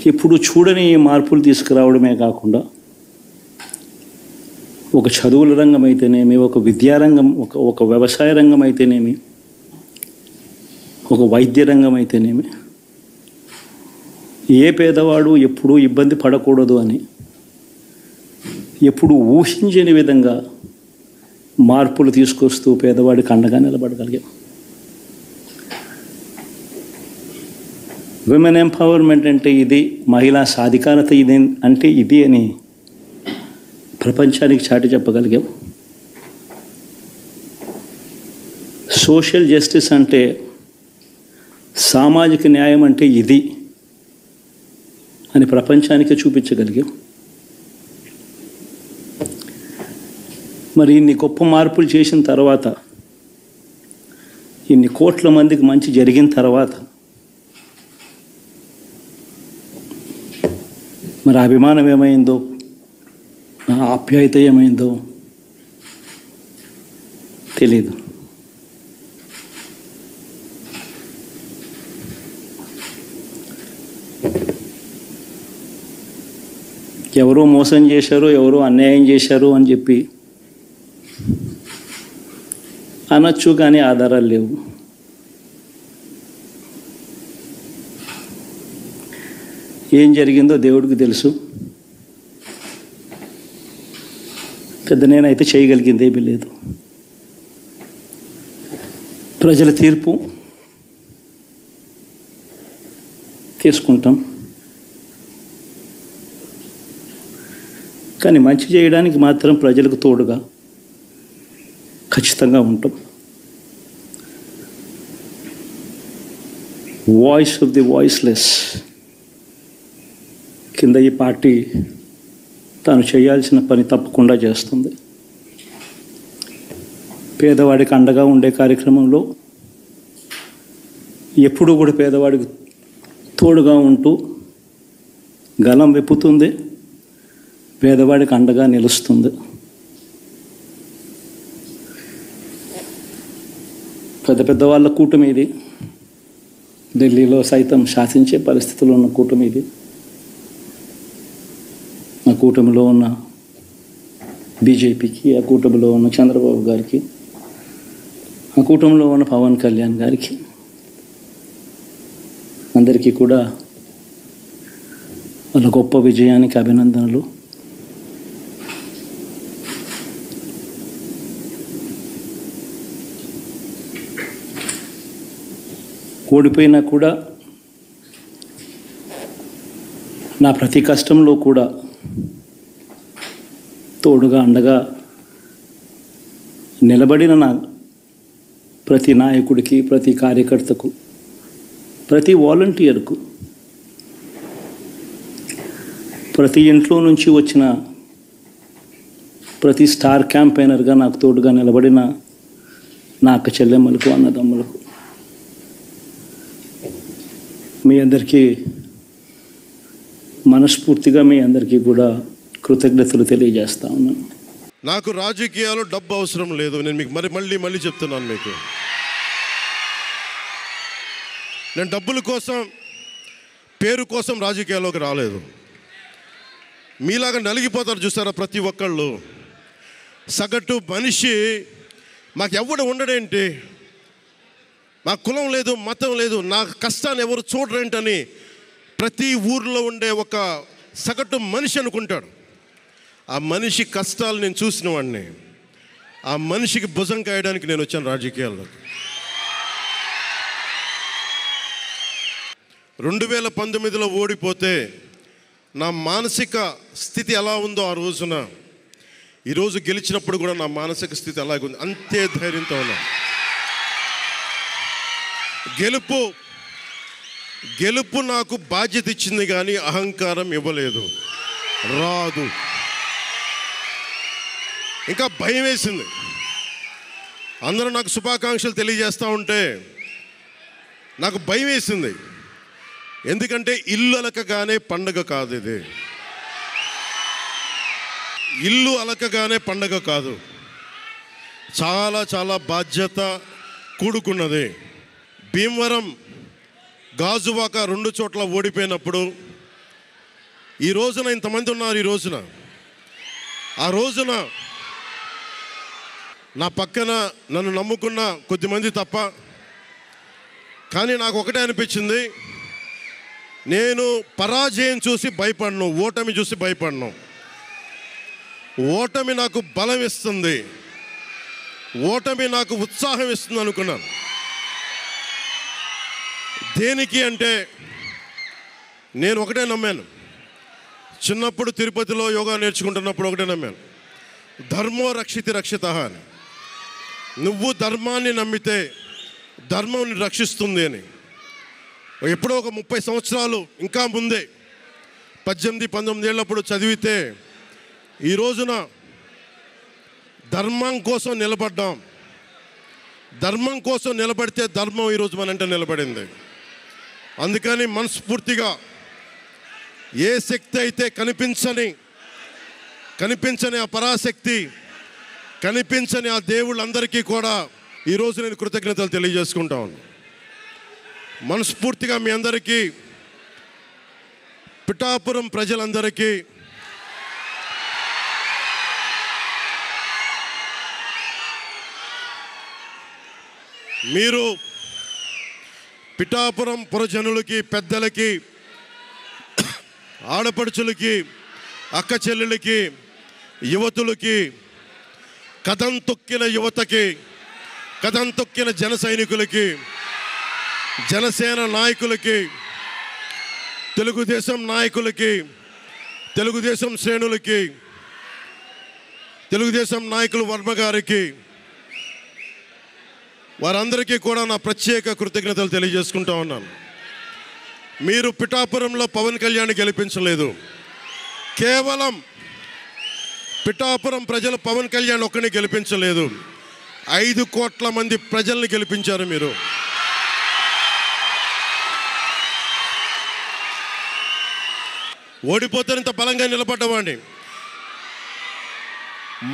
ఎప్పుడు చూడని మార్పులు తీసుకురావడమే కాకుండా ఒక చదువుల రంగం అయితేనేమి, ఒక విద్యారంగం, ఒక వ్యవసాయ రంగం అయితేనేమి, ఒక వైద్య రంగం అయితేనేమి, ఏ పేదవాడు ఎప్పుడూ ఇబ్బంది పడకూడదు అని ఎప్పుడు ఊహించని విధంగా మార్పులు తీసుకొస్తూ పేదవాడికి అండగా నిలబడగలిగాం. విమెన్ ఎంపవర్మెంట్ అంటే ఇది, మహిళా సాధికారత ఇది అంటే ఇది అని ప్రపంచానికి చాటి చెప్పగలిగాం. సోషల్ జస్టిస్ అంటే, సామాజిక న్యాయం అంటే ఇది అని ప్రపంచానికి చూపించగలిగాం. మరి ఇన్ని గొప్ప మార్పులు చేసిన తర్వాత, ఇన్ని కోట్ల మందికి మంచి జరిగిన తర్వాత మరి అభిమానం ఏమైందో, నా ఆప్యాయత ఏమైందో తెలీదు. ఎవరో మోసం చేశారు, ఎవరో అన్యాయం చేశారు అని చెప్పి అనొచ్చు, కానీ ఆధారాలు లేవు. ఏం జరిగిందో దేవుడికి తెలుసు. పెద్ద నేనైతే చేయగలిగింది ఏమీ లేదు. ప్రజల తీర్పు తీసుకుంటాం, కానీ మంచి చేయడానికి మాత్రం ప్రజలకు తోడుగా ఖచ్చితంగా ఉంటాం. వాయిస్ ఆఫ్ ది వాయిస్లెస్ కింద ఈ పార్టీ తాను చేయాల్సిన పని తప్పకుండా చేస్తుంది. పేదవాడికి అండగా ఉండే కార్యక్రమంలో ఎప్పుడూ కూడా పేదవాడికి తోడుగా ఉంటూ గలం విప్పుతుంది, పేదవాడికి అండగా నిలుస్తుంది. పెద్ద పెద్ద వాళ్ళ కూటమి ఇది, ఢిల్లీలో సైతం శాసించే పరిస్థితుల్లో ఉన్న కూటమి ఇది. ఆ కూటమిలో ఉన్న బీజేపీకి, ఆ కూటమిలో ఉన్న చంద్రబాబు గారికి, ఆ కూటమిలో ఉన్న పవన్ కళ్యాణ్ గారికి, అందరికీ కూడా వాళ్ళ గొప్ప విజయానికి అభినందనలు. ఓడిపోయినా కూడా నా ప్రతి కష్టంలో కూడా తోడుగా అండగా నిలబడిన నా ప్రతి నాయకుడికి, ప్రతి కార్యకర్తకు, ప్రతి వాలంటీర్కు, ప్రతి ఇంట్లో నుంచి వచ్చిన ప్రతి స్టార్ క్యాంపెయినర్గా నాకు తోడుగా నిలబడిన నా అక్క చెల్లెమ్మలకు, అన్నదమ్ములకు, మీ అందరికీ మనస్ఫూర్తిగా మీ అందరికీ కూడా కృతజ్ఞతలు తెలియజేస్తా ఉన్నాను. నాకు రాజకీయాలు డబ్బు అవసరం లేదు. నేను మీకు మళ్ళీ చెప్తున్నాను. మీకు నేను డబ్బుల కోసం, పేరు కోసం రాజకీయాల్లోకి రాలేదు. మీలాగా నలిగిపోతారు చూసారా ప్రతి ఒక్కళ్ళు. సగటు మనిషి మాకు ఎవడు ఉండడేంటి, నాకు కులం లేదు, మతం లేదు, నా కష్టాన్ని ఎవరు చూడరేంటని ప్రతి ఊర్లో ఉండే ఒక సగటు మనిషి అనుకుంటాడు. ఆ మనిషి కష్టాలు నేను చూసిన వాడిని. ఆ మనిషికి భుజం కాయడానికి నేను వచ్చాను రాజకీయాల్లో. 2019లో ఓడిపోతే నా మానసిక స్థితి ఎలా ఉందో ఆ రోజున, ఈరోజు గెలిచినప్పుడు కూడా నా మానసిక స్థితి అలాగే ఉంది. అంతే ధైర్యంతో ఉన్నా. గెలుపు నాకు బాధ్యత ఇచ్చింది కానీ అహంకారం ఇవ్వలేదు, రాదు. ఇంకా భయం వేసింది. అందరూ నాకు శుభాకాంక్షలు తెలియజేస్తూ ఉంటే నాకు భయం వేసింది. ఎందుకంటే ఇల్లు అలకగానే పండగ కాదు ఇది. ఇల్లు అలకగానే పండగ కాదు, చాలా చాలా బాధ్యత కూడుకున్నది. భీమవరం, గాజువాక 2 చోట్ల ఓడిపోయినప్పుడు ఈ రోజున ఇంతమంది ఉన్నారు. ఈ రోజున ఆ రోజున నా పక్కన నన్ను నమ్ముకున్న కొద్దిమంది తప్ప, కానీ నాకు ఒకటే అనిపించింది, నేను పరాజయం చూసి భయపడను, ఓటమి చూసి భయపడను. ఓటమి నాకు బలం ఇస్తుంది, ఓటమి నాకు ఉత్సాహం ఇస్తుంది అనుకున్నాను. దేనికి అంటే నేను ఒకటే నమ్మాను. చిన్నప్పుడు తిరుపతిలో యోగా నేర్చుకుంటున్నప్పుడు ఒకటే నమ్మాను, ధర్మో రక్షితి రక్షిత అని. నువ్వు ధర్మాన్ని నమ్మితే ధర్మం రక్షిస్తుంది అని. ఎప్పుడో ఒక 30 సంవత్సరాలు ఇంకా ముందే 18-19 ఏళ్ళప్పుడు చదివితే, ఈ రోజున ధర్మం కోసం నిలబడ్డాం. ధర్మం కోసం నిలబడితే ధర్మం ఈరోజు మనంట నిలబడింది. అందుకని మనస్ఫూర్తిగా ఏ శక్తి అయితే కనిపించని ఆ పరాశక్తి, కనిపించని ఆ దేవుళ్ళందరికీ కూడా ఈరోజు నేను కృతజ్ఞతలు తెలియజేసుకుంటా ఉన్నాను. మనస్ఫూర్తిగా మీ అందరికీ, పిఠాపురం ప్రజలందరికీ మీరు పిఠాపురం పురజనులకి, పెద్దలకి, ఆడపడుచులకి, అక్క చెల్లెలకి, యువతులకి, కథం తొక్కిన యువతకి, కథం తొక్కిన జన సైనికులకి, జనసేన నాయకులకి, తెలుగుదేశం నాయకులకి, తెలుగుదేశం శ్రేణులకి, తెలుగుదేశం నాయకులు వర్మ గారికి, వారందరికీ కూడా నా ప్రత్యేక కృతజ్ఞతలు తెలియజేసుకుంటా ఉన్నాను. మీరు పిఠాపురంలో పవన్ కళ్యాణ్ గెలిపించలేదు. కేవలం పిఠాపురం ప్రజలు పవన్ కళ్యాణ్ ఒక్కడిని గెలిపించలేదు, 5 కోట్ల మంది ప్రజల్ని గెలిపించారు మీరు. ఓడిపోతే ఇంత బలంగా నిలబడ్డవాడిని.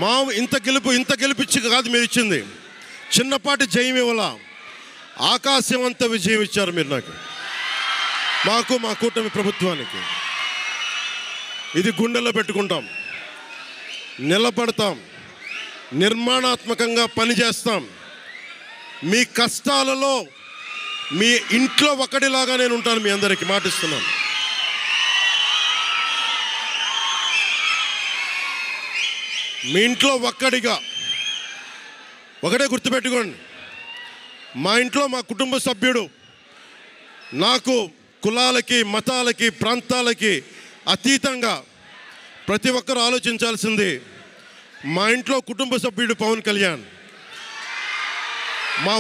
మా ఇంత గెలిపించి కాదు మీరు ఇచ్చింది, చిన్నపాటి జయం ఇవ్వాల, ఆకాశం అంత విజయం ఇచ్చారు మీరు నాకు, మాకు, మా కూటమి ప్రభుత్వానికి. ఇది గుండెల్లో పెట్టుకుంటాం, నిలబడతాం, నిర్మాణాత్మకంగా పనిచేస్తాం. మీ కష్టాలలో మీ ఇంట్లో ఒకటిలాగా నేను ఉంటాను, మీ అందరికీ మాటిస్తున్నాను. మీ ఇంట్లో ఒక్కడిగా, ఒకటే గుర్తుపెట్టుకోండి, మా ఇంట్లో మా కుటుంబ సభ్యుడు. నాకు కులాలకి, మతాలకి, ప్రాంతాలకి అతీతంగా ప్రతి ఒక్కరూ ఆలోచించాల్సింది, మా ఇంట్లో కుటుంబ సభ్యుడు పవన్ కళ్యాణ్. మా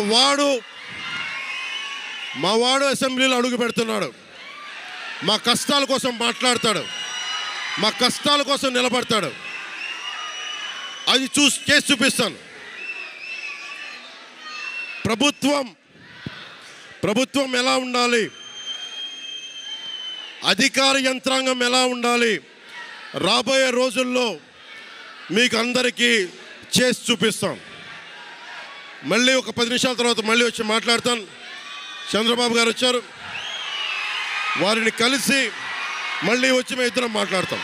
వాడు అసెంబ్లీలో అడుగు పెడుతున్నాడు, మా కష్టాల కోసం మాట్లాడతాడు, మా కష్టాల కోసం నిలబడతాడు. అది చేసి చూపిస్తాను. ప్రభుత్వం ఎలా ఉండాలి, అధికార యంత్రాంగం ఎలా ఉండాలి, రాబోయే రోజుల్లో మీకు అందరికీ చేసి చూపిస్తాం. మళ్ళీ ఒక 10 నిమిషాల తర్వాత మళ్ళీ వచ్చి మాట్లాడతాను. చంద్రబాబు గారు వచ్చారు, వారిని కలిసి మళ్ళీ వచ్చి మేము ఇద్దరం మాట్లాడతాం.